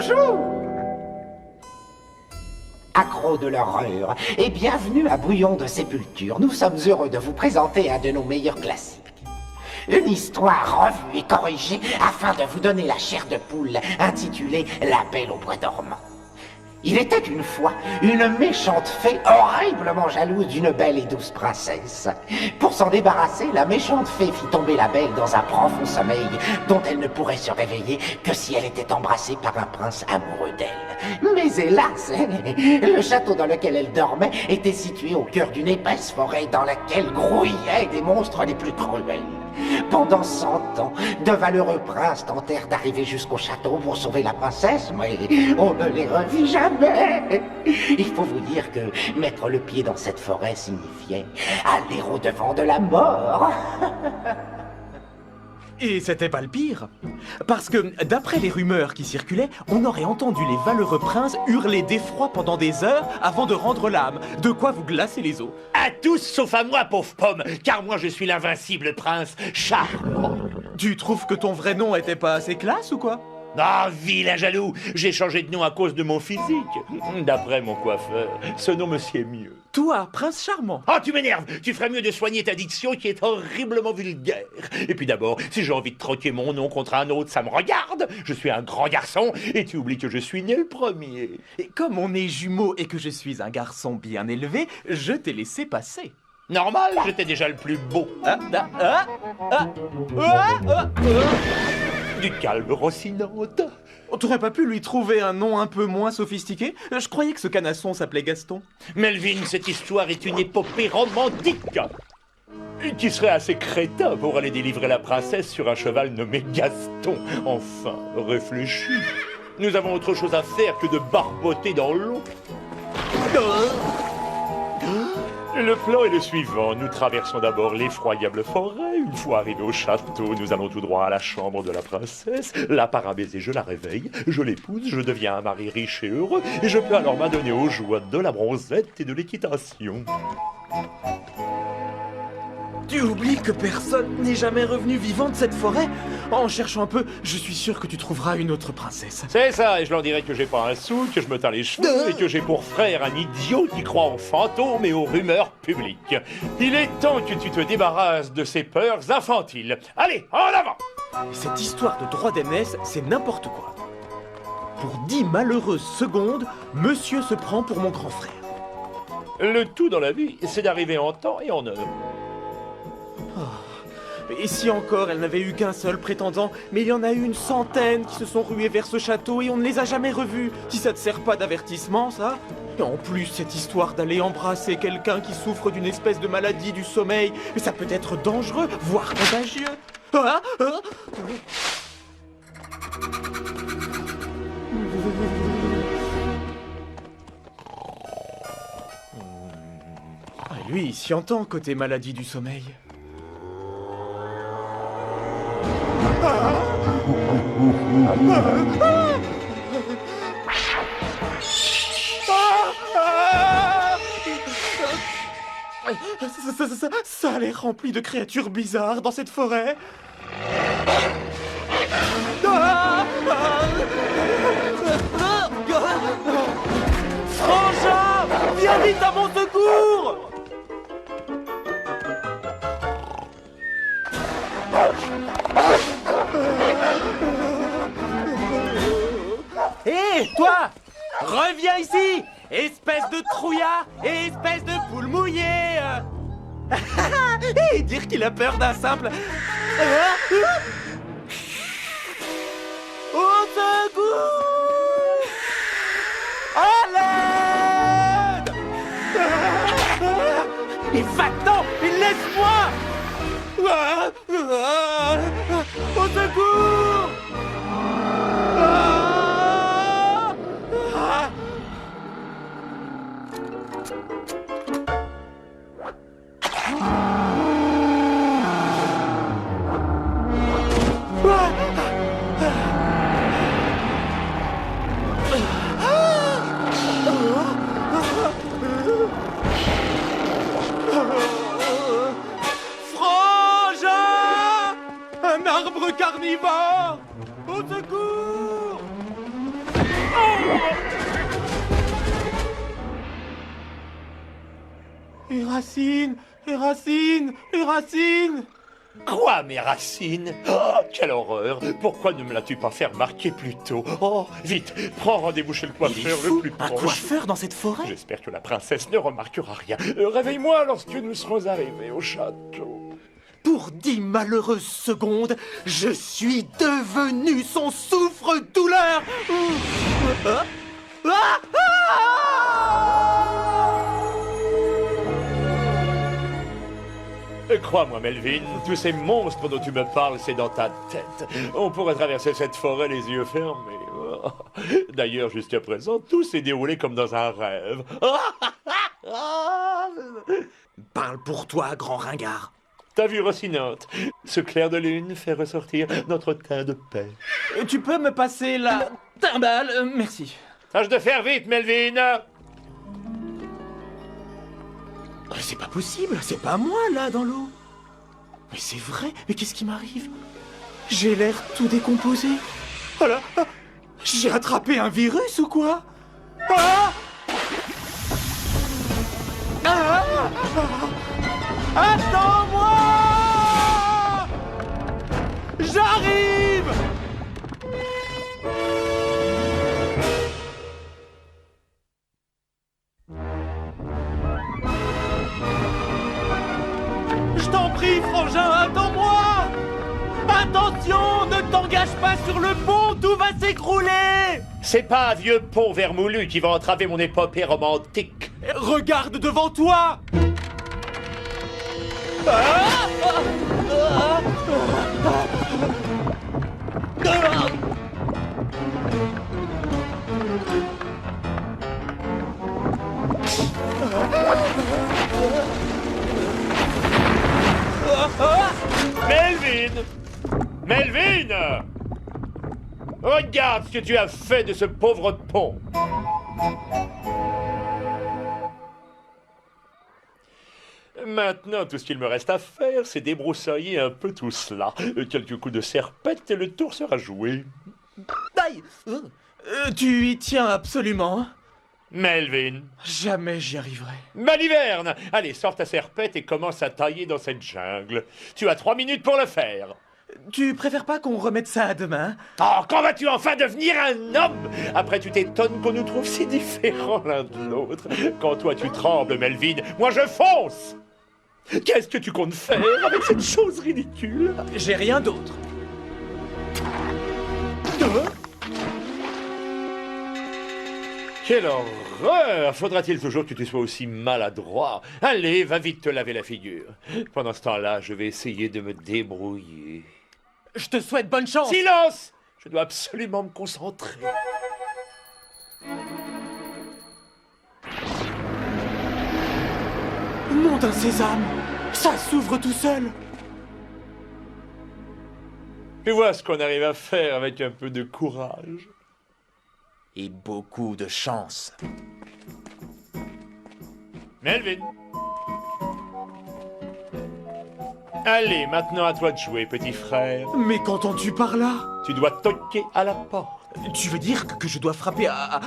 Bonjour! Accros de l'horreur, et bienvenue à Bouillon de Sépulture. Nous sommes heureux de vous présenter un de nos meilleurs classiques. Une histoire revue et corrigée afin de vous donner la chair de poule intitulée La Belle au bois dormant. Il était une fois une méchante fée horriblement jalouse d'une belle et douce princesse. Pour s'en débarrasser, la méchante fée fit tomber la belle dans un profond sommeil dont elle ne pourrait se réveiller que si elle était embrassée par un prince amoureux d'elle. Mais hélas, le château dans lequel elle dormait était situé au cœur d'une épaisse forêt dans laquelle grouillaient des monstres les plus cruels. Pendant 100 ans, de valeureux princes tentèrent d'arriver jusqu'au château pour sauver la princesse, mais on ne les revit jamais. Il faut vous dire que mettre le pied dans cette forêt signifiait aller au-devant de la mort. Et c'était pas le pire, parce que, d'après les rumeurs qui circulaient, on aurait entendu les valeureux princes hurler d'effroi pendant des heures avant de rendre l'âme, de quoi vous glacer les os. À tous sauf à moi, pauvre pomme, car moi je suis l'invincible prince charmant. Tu trouves que ton vrai nom était pas assez classe ou quoi? Ah, vilain jaloux, j'ai changé de nom à cause de mon physique. D'après mon coiffeur, ce nom me sied mieux. Toi, prince charmant. Oh, tu m'énerves. Tu ferais mieux de soigner ta diction qui est horriblement vulgaire. Et puis d'abord, si j'ai envie de troquer mon nom contre un autre, ça me regarde. Je suis un grand garçon et tu oublies que je suis né le premier. Et comme on est jumeaux et que je suis un garçon bien élevé, je t'ai laissé passer. Normal, j'étais déjà le plus beau. Du calme, Rocinante. T'aurais pas pu lui trouver un nom un peu moins sophistiqué? Je croyais que ce canasson s'appelait Gaston. Melvin, cette histoire est une épopée romantique. Qui serait assez crétin pour aller délivrer la princesse sur un cheval nommé Gaston. Enfin, réfléchis. Nous avons autre chose à faire que de barboter dans l'eau. Le plan est le suivant. Nous traversons d'abord l'effroyable forêt. Une fois arrivés au château, nous allons tout droit à la chambre de la princesse. Là, par un baiser, je la réveille, je l'épouse, je deviens un mari riche et heureux, et je peux alors m'adonner aux joies de la bronzette et de l'équitation. Tu oublies que personne n'est jamais revenu vivant de cette forêt? En cherchant un peu, je suis sûr que tu trouveras une autre princesse. C'est ça, et je leur dirai que j'ai pas un sou, que je me teins les cheveux, et que j'ai pour frère un idiot qui croit aux fantômes et aux rumeurs publiques. Il est temps que tu te débarrasses de ces peurs infantiles. Allez, en avant! Et cette histoire de droit d'aînesse, c'est n'importe quoi. Pour 10 malheureuses secondes, monsieur se prend pour mon grand frère. Le tout dans la vie, c'est d'arriver en temps et en heure. Et si encore elle n'avait eu qu'un seul prétendant, mais il y en a eu une centaine qui se sont rués vers ce château et on ne les a jamais revus. Si ça te sert pas d'avertissement, ça? Et en plus, cette histoire d'aller embrasser quelqu'un qui souffre d'une espèce de maladie du sommeil, ça peut être dangereux, voire contagieux. Lui, il s'y entend côté maladie du sommeil. Ça a l'air rempli de créatures bizarres dans cette forêt. Frangin, viens vite à mon secours! Hé, toi! Reviens ici! Espèce de trouillard et espèce de poule mouillée! Et dire qu'il a peur d'un simple... Au secours! À l'aide! Et va-t'en! Et laisse-moi! Au secours! Frangin! Un arbre carnivore! Au secours! Les racines, les racines, les racines! Quoi, mes racines? Oh, quelle horreur! Pourquoi ne me l'as-tu pas fait remarquer plus tôt? Oh, vite, prends rendez-vous chez le Il est coiffeur fou, le plus un proche. coiffeur dans cette forêt? J'espère que la princesse ne remarquera rien. Réveille-moi lorsque nous serons arrivés au château. Pour 10 malheureuses secondes, je suis devenu son souffre-douleur! Ah! Ah! Crois-moi, Melvin, tous ces monstres dont tu me parles, c'est dans ta tête. On pourrait traverser cette forêt les yeux fermés. Oh. D'ailleurs, jusqu'à présent, tout s'est déroulé comme dans un rêve. Parle pour toi, grand ringard. Ta vue Rocinante, ce clair de lune fait ressortir notre teint de pêche. Tu peux me passer la timbale? Merci. Tâche de faire vite, Melvin. C'est pas possible, c'est pas moi, là, dans l'eau. Mais c'est vrai, mais qu'est-ce qui m'arrive? J'ai l'air tout décomposé. Oh là, j'ai attrapé un virus ou quoi? Ah! Ah! Attends-moi! J'arrive! Je t'en prie, frangin, attends-moi! Attention, ne t'engage pas sur le pont, tout va s'écrouler! C'est pas un vieux pont vermoulu qui va entraver mon épopée romantique. Regarde devant toi! Ah! Ah! Ah! Ah! Melvin! Melvin! Regarde ce que tu as fait de ce pauvre pont. Maintenant, tout ce qu'il me reste à faire, c'est débroussailler un peu tout cela. Quelques coups de serpette et le tour sera joué. Aïe! Tu y tiens absolument? Melvin. Jamais j'y arriverai. Maliverne! Allez, sors ta serpette et commence à tailler dans cette jungle. Tu as 3 minutes pour le faire. Tu préfères pas qu'on remette ça à demain? Oh, quand vas-tu enfin devenir un homme? Après, tu t'étonnes qu'on nous trouve si différents l'un de l'autre. Quand toi tu trembles, Melvin, moi je fonce! Qu'est-ce que tu comptes faire avec cette chose ridicule? J'ai rien d'autre. Quelle horreur! Faudra-t-il toujours que tu sois aussi maladroit? Allez, va vite te laver la figure. Pendant ce temps-là, je vais essayer de me débrouiller. Je te souhaite bonne chance! Silence! Je dois absolument me concentrer. Nom d'un sésame! Ça s'ouvre tout seul! Tu vois ce qu'on arrive à faire avec un peu de courage. Et beaucoup de chance. Melvin. Allez, maintenant à toi de jouer, petit frère. Mais qu'entends-tu par là? Tu dois toquer à la porte. Tu veux dire que je dois frapper à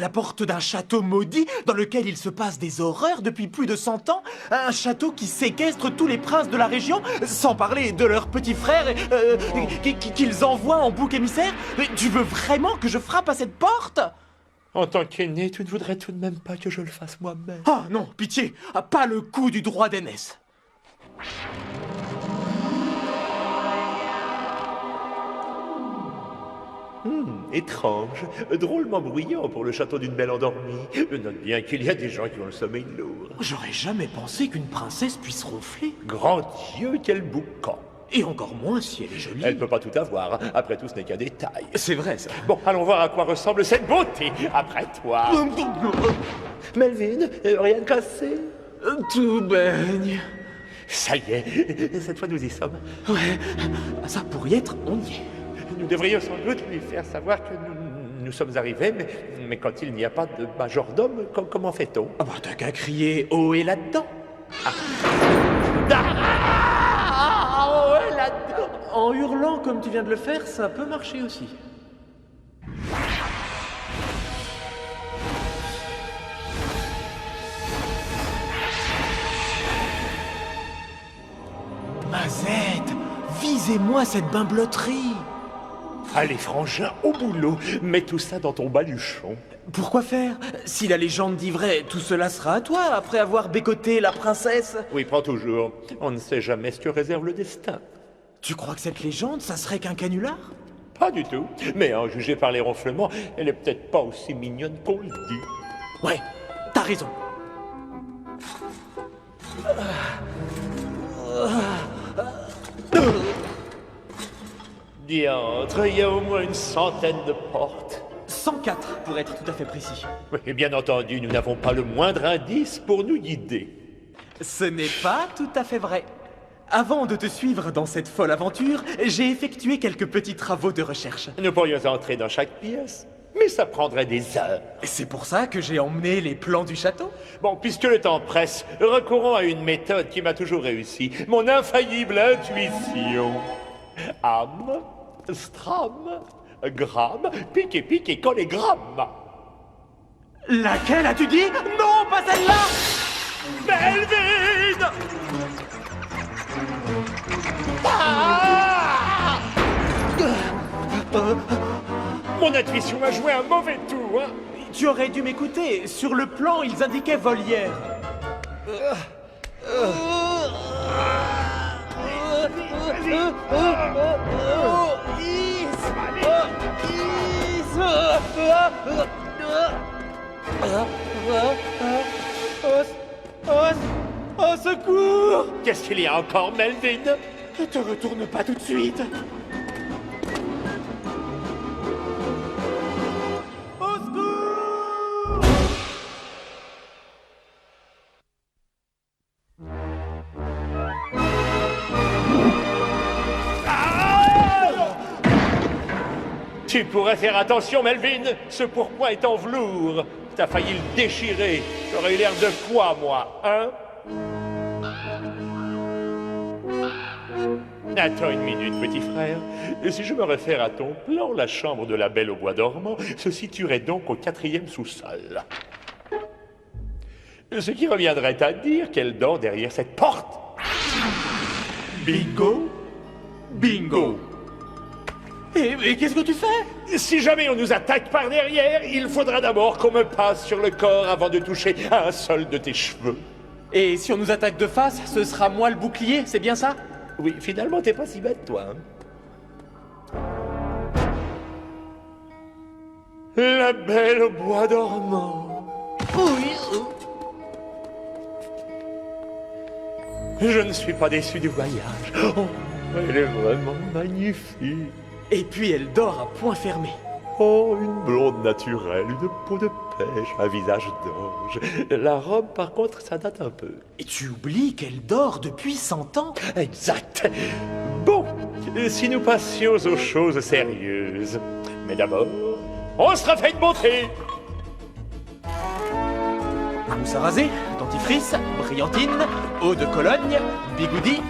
la porte d'un château maudit dans lequel il se passe des horreurs depuis plus de 100 ans? Un château qui séquestre tous les princes de la région, sans parler de leurs petits frères qu'ils envoient en bouc émissaire? Tu veux vraiment que je frappe à cette porte? En tant qu'aîné, tu ne voudrais tout de même pas que je le fasse moi-même. Ah non, pitié, pas le coup du droit d'aînesse. Étrange, drôlement bruyant pour le château d'une belle endormie. Note bien qu'il y a des gens qui ont le sommeil lourd. J'aurais jamais pensé qu'une princesse puisse ronfler. Grand Dieu, quel boucan! Et encore moins si elle est jolie. Elle peut pas tout avoir. Après tout, ce n'est qu'un détail. C'est vrai, ça. Bon, allons voir à quoi ressemble cette beauté. Après toi. Melvin, rien de cassé? Tout baigne. Ça y est, cette fois nous y sommes. Ouais, ça pour y être, on y est. Nous devrions sans doute lui faire savoir que nous sommes arrivés, mais quand il n'y a pas de majordome, comment fait-on? Ah bah t'as qu'à crier haut et là-dedans. Oh, et là-dedans. En hurlant comme tu viens de le faire, ça peut marcher aussi. excusez-moi, cette bimbeloterie. Allez, frangin, au boulot. Mets tout ça dans ton baluchon. Pourquoi faire? Si la légende dit vrai, tout cela sera à toi, après avoir bécoté la princesse. Oui, prends toujours. On ne sait jamais ce que réserve le destin. Tu crois que cette légende, ça serait qu'un canular? Pas du tout. Mais en juger par les ronflements, elle est peut-être pas aussi mignonne qu'on le dit. Ouais, t'as raison. Diantre, il y a au moins une centaine de portes. 104, pour être tout à fait précis. Oui, et bien entendu, nous n'avons pas le moindre indice pour nous guider. Ce n'est pas tout à fait vrai. Avant de te suivre dans cette folle aventure, j'ai effectué quelques petits travaux de recherche. Nous pourrions entrer dans chaque pièce, mais ça prendrait des heures. C'est pour ça que j'ai emmené les plans du château. Bon, puisque le temps presse, recourons à une méthode qui m'a toujours réussi, mon infaillible intuition. Âme, stram, gramme, pique et collégramme. Laquelle as-tu dit? Non, pas celle-là! Melvin! Mon intuition a joué un mauvais tour, hein? Tu aurais dû m'écouter. Sur le plan, ils indiquaient volière. Au secours! Qu'est-ce qu'il y a encore, Melvin? Ne te retourne pas tout de suite. Au secours! Tu pourrais faire attention, Melvin. Ce pourpoint est en velours. T'as failli le déchirer. J'aurais eu l'air de quoi, moi, hein? Attends une minute, petit frère. Si je me réfère à ton plan, la chambre de la Belle au bois dormant se situerait donc au 4e sous-sol. Ce qui reviendrait à dire qu'elle dort derrière cette porte. Bingo? Bingo! Et qu'est-ce que tu fais? Si jamais on nous attaque par derrière, il faudra d'abord qu'on me passe sur le corps avant de toucher à un seul de tes cheveux. Et si on nous attaque de face, ce sera moi le bouclier, c'est bien ça? Oui, finalement, t'es pas si bête, toi. Hein? La Belle au bois dormant. Oui. Je ne suis pas déçu du voyage. Oh, elle est vraiment magnifique. Et puis elle dort à point fermé. Oh, une blonde naturelle, une peau de pêche, un visage d'ange. La robe, par contre, ça date un peu. Et tu oublies qu'elle dort depuis 100 ans? Exact. Bon, si nous passions aux choses sérieuses. Mais d'abord, on se refait une bonté. Mousse à raser, dentifrice, brillantine, eau de Cologne, bigoudi,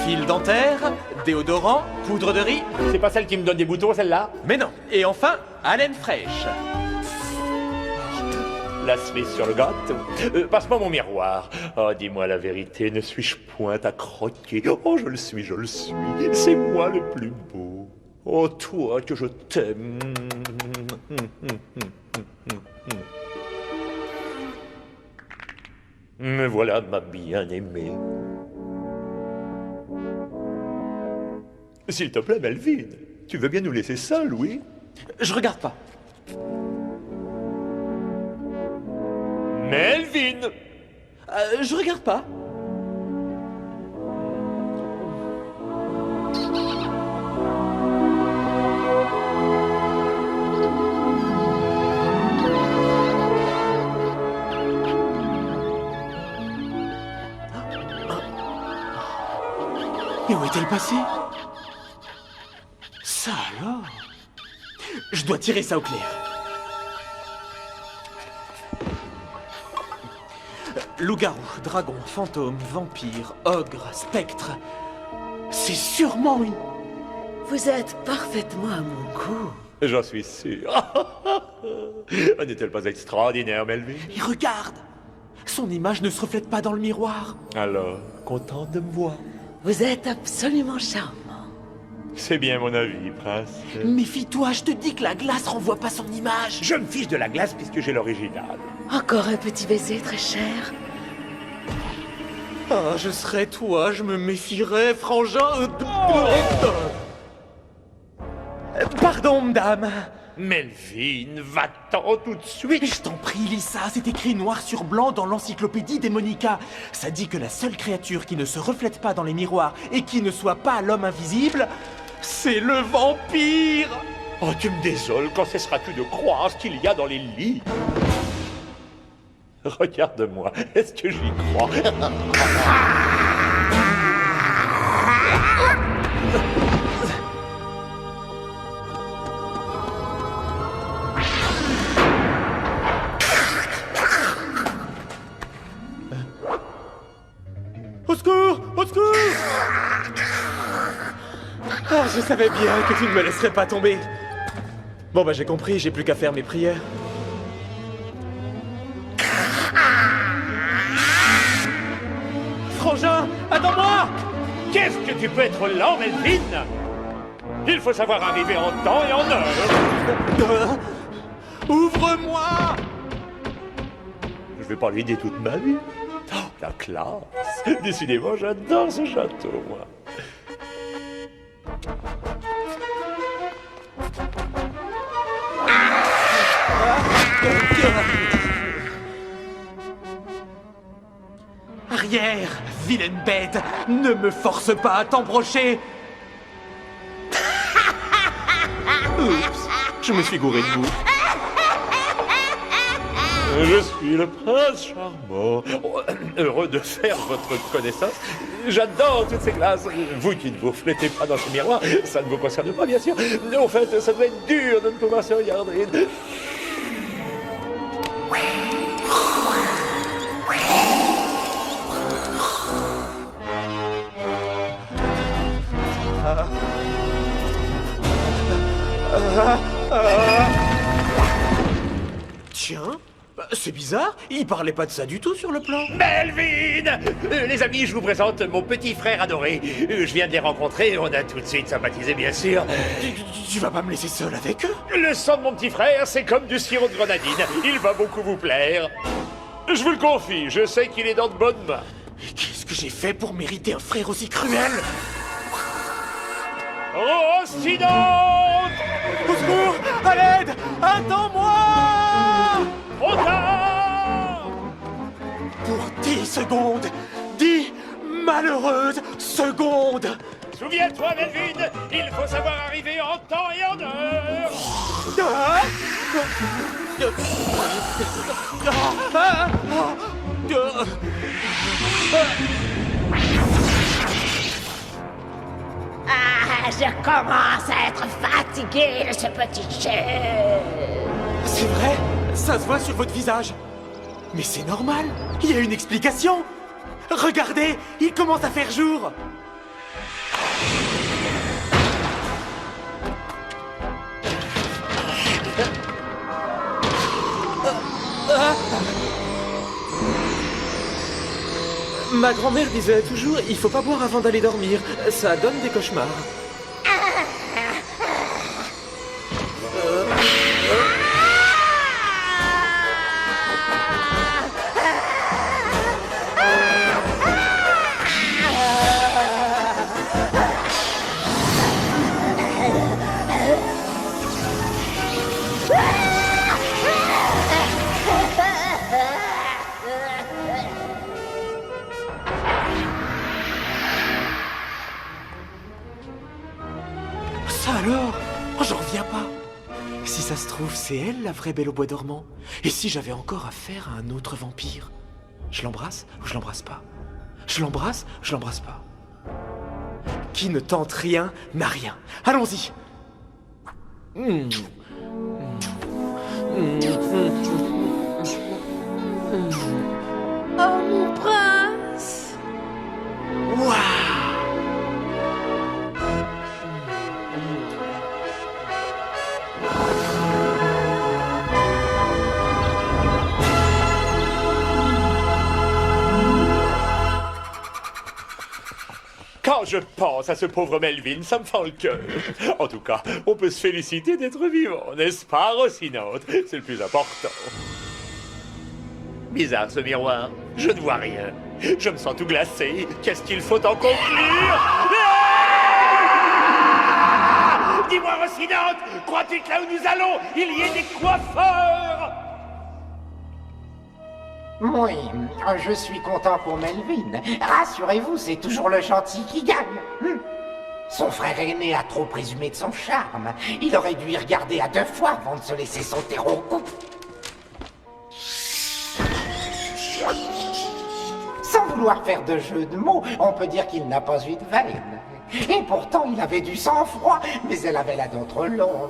fil dentaire, déodorant, poudre de riz. C'est pas celle qui me donne des boutons, celle-là? Mais non. Et enfin, haleine fraîche. La cerise sur le gâteau. Passe-moi mon miroir. Oh, dis-moi la vérité, ne suis-je point à croquer? Oh, je le suis, je le suis. C'est moi le plus beau. Oh, toi que je t'aime. Me voilà, ma bien-aimée. S'il te plaît, Melvin, tu veux bien nous laisser seuls, oui? Je regarde pas. Melvin! Je regarde pas. Et où est-elle passée? Ça alors? Je dois tirer ça au clair. Loup-garou, dragon, fantôme, vampire, ogre, spectre. C'est sûrement une... Vous êtes parfaitement à mon goût. J'en suis sûr. N'est-elle pas extraordinaire, Melvin? Et regarde! Son image ne se reflète pas dans le miroir. Alors, contente de me voir? Vous êtes absolument charmant. C'est bien mon avis, prince. Méfie-toi, je te dis que la glace renvoie pas son image. Je me fiche de la glace puisque j'ai l'original. Encore un petit baiser, très cher. Ah, je serais toi, je me méfierais, frangin. Pardon, madame. Melvin, va-t'en tout de suite. Je t'en prie, Lisa, c'est écrit noir sur blanc dans l'encyclopédie Démonica. Ça dit que la seule créature qui ne se reflète pas dans les miroirs et qui ne soit pas l'homme invisible, c'est le vampire. Oh, tu me désoles, quand cesseras-tu de croire ce qu'il y a dans les livres? Regarde-moi, est-ce que j'y crois? Au secours! Au secours! Ah, je savais bien que tu ne me laisserais pas tomber. Bon bah j'ai compris, j'ai plus qu'à faire mes prières. Frangin, attends-moi! Qu'est-ce que tu peux être lent, Melvin? Il faut savoir arriver en temps et en heure. Ouvre-moi! Je vais pas l'aider toute ma vie. Oh, la classe! Décidément, j'adore ce château, moi. Arrière, vilaine bête! Ne me force pas à t'embrocher! Oups, je me suis gouré de boue. Je suis le prince charmant. Oh, heureux de faire votre connaissance. J'adore toutes ces glaces. Vous qui ne vous reflétez pas dans ce miroir, ça ne vous concerne pas, bien sûr. En fait, ça doit être dur de ne pouvoir se regarder. Tiens, c'est bizarre, il parlait pas de ça du tout sur le plan. Melvin! Les amis, je vous présente mon petit frère adoré. Je viens de les rencontrer, on a tout de suite sympathisé, bien sûr. Tu vas pas me laisser seul avec eux? Le sang de mon petit frère, c'est comme du sirop de grenadine. Il va beaucoup vous plaire. Je vous le confie, je sais qu'il est dans de bonnes mains. Qu'est-ce que j'ai fait pour mériter un frère aussi cruel? Oh, Sidonte! Au secours! À l'aide! Attends-moi! Trop tard! Pour 10 secondes! 10 malheureuses secondes! Souviens-toi, Melvin, il faut savoir arriver en temps et en heure. Ah! Ah, je commence à être fatigué de ce petit jeu. C'est vrai, ça se voit sur votre visage. Mais c'est normal, il y a une explication. Regardez, il commence à faire jour. Ma grand-mère disait toujours, il faut pas boire avant d'aller dormir, ça donne des cauchemars. Ça alors? Oh, j'en reviens pas. Si ça se trouve, c'est elle la vraie Belle au bois dormant. Et si j'avais encore affaire à un autre vampire? Je l'embrasse ou je l'embrasse pas? Je l'embrasse, je l'embrasse pas. Qui ne tente rien n'a rien. Allons-y. Oh, mon prince! Waouh! Quand je pense à ce pauvre Melvin, ça me fend le cœur. En tout cas, on peut se féliciter d'être vivant, n'est-ce pas, Rocinante? C'est le plus important. Bizarre ce miroir. Je ne vois rien. Je me sens tout glacé. Qu'est-ce qu'il faut en conclure? Ah! Dis-moi, Rocinante, crois-tu que là où nous allons, il y ait des coiffeurs? Oui, je suis content pour Melvin. Rassurez-vous, c'est toujours le gentil qui gagne. Son frère aîné a trop présumé de son charme. Il aurait dû y regarder à 2 fois avant de se laisser sauter au cou. Sans vouloir faire de jeu de mots, on peut dire qu'il n'a pas eu de veine. Et pourtant, il avait du sang-froid, mais elle avait la d'autres longue.